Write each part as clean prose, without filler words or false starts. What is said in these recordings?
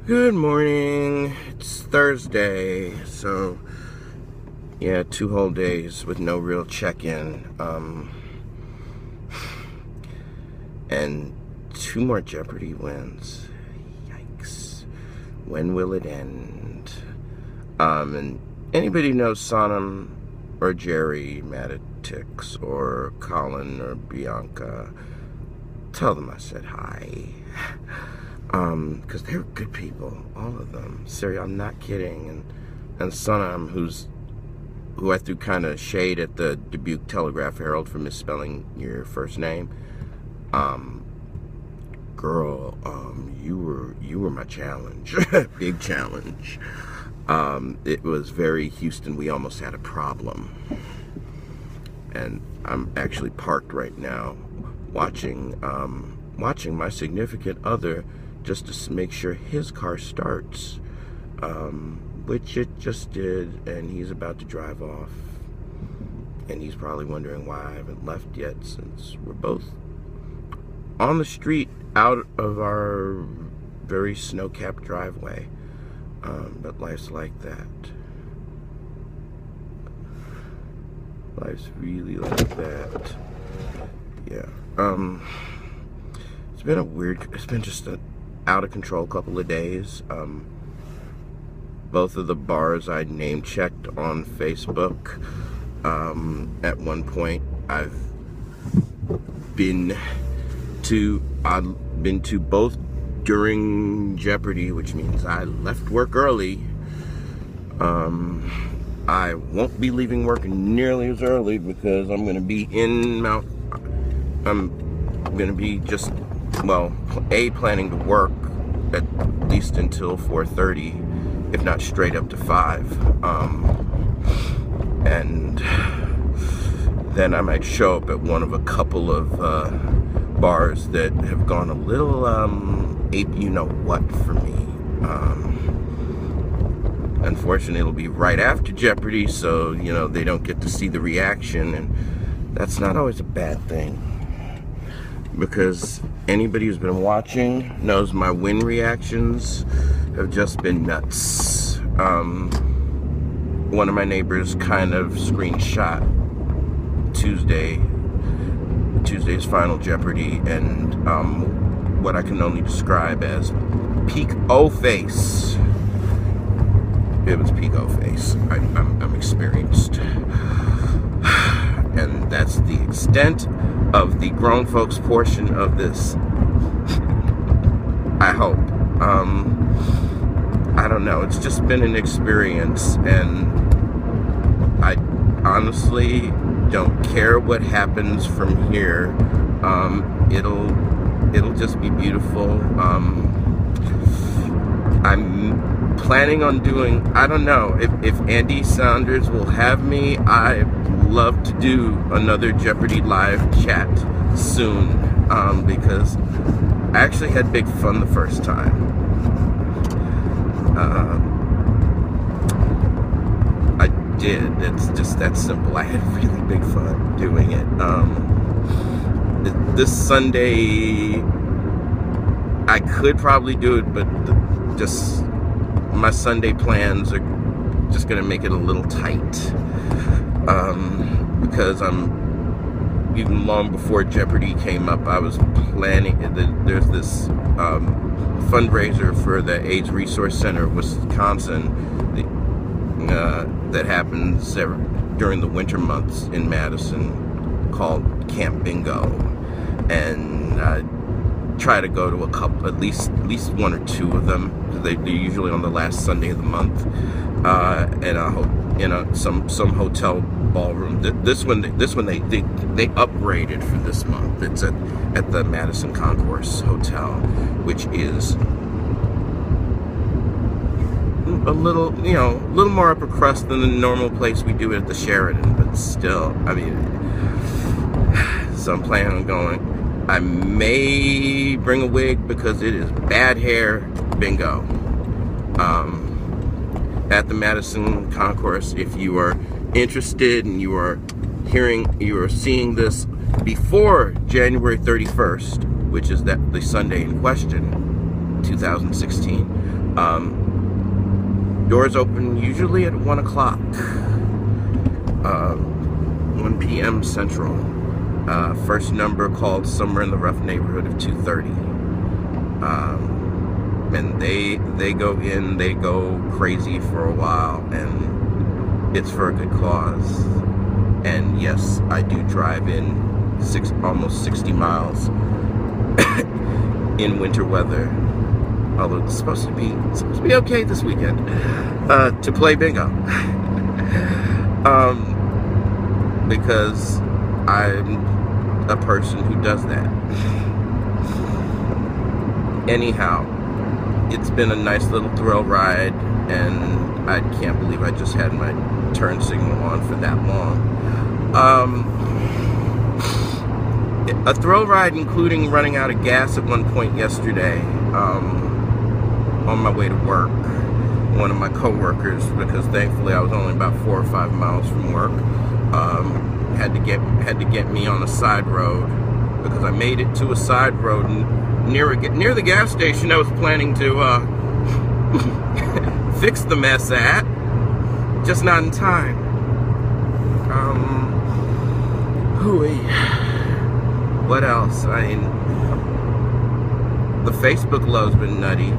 Good morning. It's Thursday, so yeah, 2 whole days with no real check-in. And 2 more Jeopardy wins. Yikes. When will it end? And anybody who knows Sonam or Jerry Matatix or Colin or Bianca, tell them I said hi. Because they're good people, all of them. Seriously, I'm not kidding. And Sonam, who I threw kind of shade at the Dubuque Telegraph-Herald for misspelling your first name. Girl, you were my challenge, big challenge. It was very Houston. We almost had a problem, and I'm actually parked right now, watching my significant other just to make sure his car starts, which it just did, and he's about to drive off. And he's probably wondering why I haven't left yet, since we're both on the street out of our very snow-capped driveway. But life's like that. Life's really like that. Yeah. It's been just an out-of-control couple of days. Both of the bars I name-checked on Facebook, at one point, I've been to both during Jeopardy, which means I left work early. I won't be leaving work nearly as early because I'm going to be I'm going to be just, well, planning to work at least until 4:30, if not straight up to 5. And then I might show up at one of a couple of bars that have gone a little ape-you-know-what for me. Unfortunately, it'll be right after Jeopardy, so, they don't get to see the reaction, and that's not always a bad thing. Because anybody who's been watching knows my win reactions have just been nuts. One of my neighbors kind of screenshot Tuesday's final Jeopardy, and what I can only describe as peak O-face. It was peak O-face. I'm experienced. And that's the extent of the grown folks portion of this. I hope. I don't know. It's just been an experience, and I honestly don't care what happens from here. It'll just be beautiful. I'm planning on doing, I don't know, if Andy Saunders will have me, I'd love to do another Jeopardy live chat soon, because I actually had big fun the first time. I did. It's just that simple. I had really big fun doing it. This Sunday, I could probably do it, but just my Sunday plans are just going to make it a little tight. Because even long before Jeopardy came up, I was planning, there's this fundraiser for the AIDS Resource Center of Wisconsin that happens during the winter months in Madison, called Camp Bingo, and I try to go to a couple, at least 1 or 2 of them. They're usually on the last Sunday of the month, and I hope some hotel ballroom. This one they upgraded for this month. It's at the Madison Concourse Hotel, which is a little more upper crust than the normal place we do it at the Sheraton, but still, I mean, so I'm planning on going. I may bring a wig because it is bad hair bingo at the Madison Concourse. If you are interested and you are seeing this before January 31st, which is the Sunday in question, 2016, Doors open usually at 1 o'clock, 1 p.m. Central. First number called somewhere in the rough neighborhood of 2:30. And they go in, they go crazy for a while, and it's for a good cause. And yes, I do drive in almost 60 miles in winter weather, although it's supposed to be okay this weekend, to play bingo. Because I'm a person who does that. Anyhow, it's been a nice little thrill ride, and I can't believe I just had my turn signal on for that long. A thrill ride including running out of gas at one point yesterday, on my way to work. One of my co-workers, because thankfully I was only about 4 or 5 miles from work, had to get me on a side road, because I made it to a side road near the gas station I was planning to fix the mess at, just not in time. What else? I mean, the Facebook love's been nutty.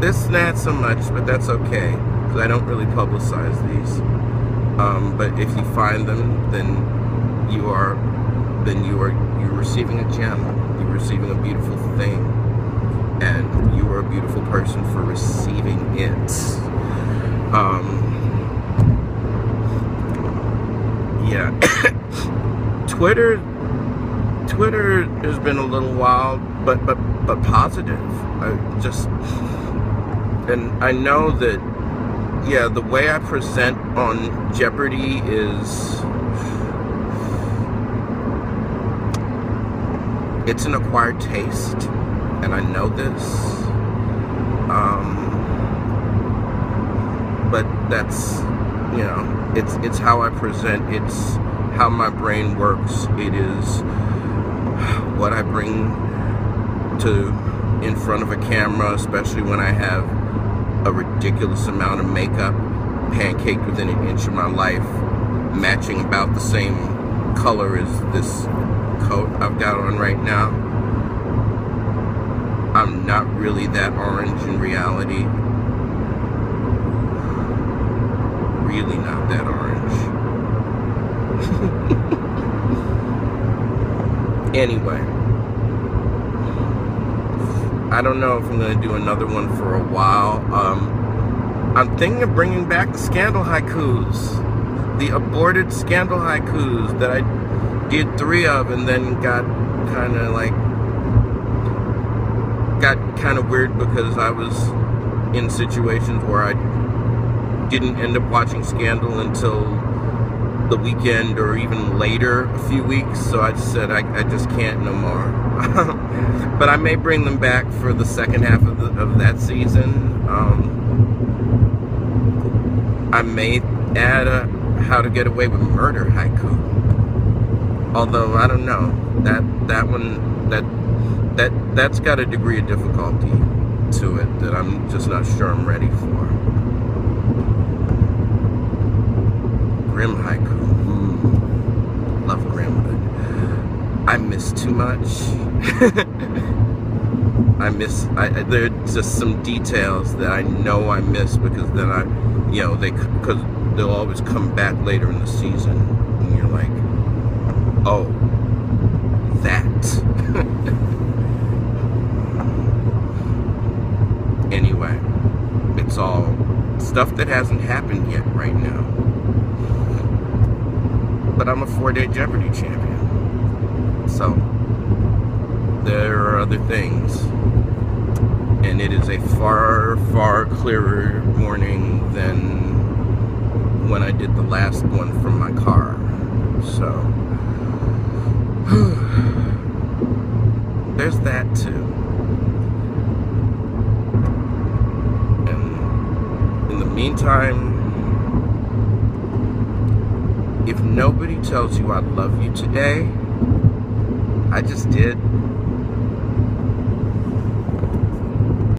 This not so much, but that's okay, because I don't really publicize these. But if you find them, then you're receiving a gem. You're receiving a beautiful thing, and you are a beautiful person for receiving it. Yeah. Twitter has been a little wild, but positive. And I know that, yeah, the way I present on Jeopardy is, it's an acquired taste, and I know this. But that's, you know, it's how I present. It's how my brain works. It is what I bring in front of a camera, especially when I have a ridiculous amount of makeup, pancaked within an inch of my life, matching about the same color as this coat I've got on right now. I'm not really that orange in reality. Really not that orange. Anyway, I don't know if I'm going to do another one for a while. I'm thinking of bringing back the scandal haikus. The aborted scandal haikus that I did 3 of and then got kind of weird because I was in situations where I didn't end up watching Scandal until the weekend or even later, a few weeks, so I just said I just can't no more. But I may bring them back for the second half of that season. I may add a How to Get Away with Murder haiku. Although I don't know, that's got a degree of difficulty to it that I'm just not sure I'm ready for. Grim haiku. Love grim, but I miss too much. There's just some details that I know I miss because then because they'll always come back later in the season, and you're like, oh, that. Anyway, it's all stuff that hasn't happened yet right now. But I'm a 4-day Jeopardy champion. So, there are other things. And it is a far, far clearer morning than when I did the last one from my car. So, there's that too. And in the meantime, if nobody tells you I love you today, I just did.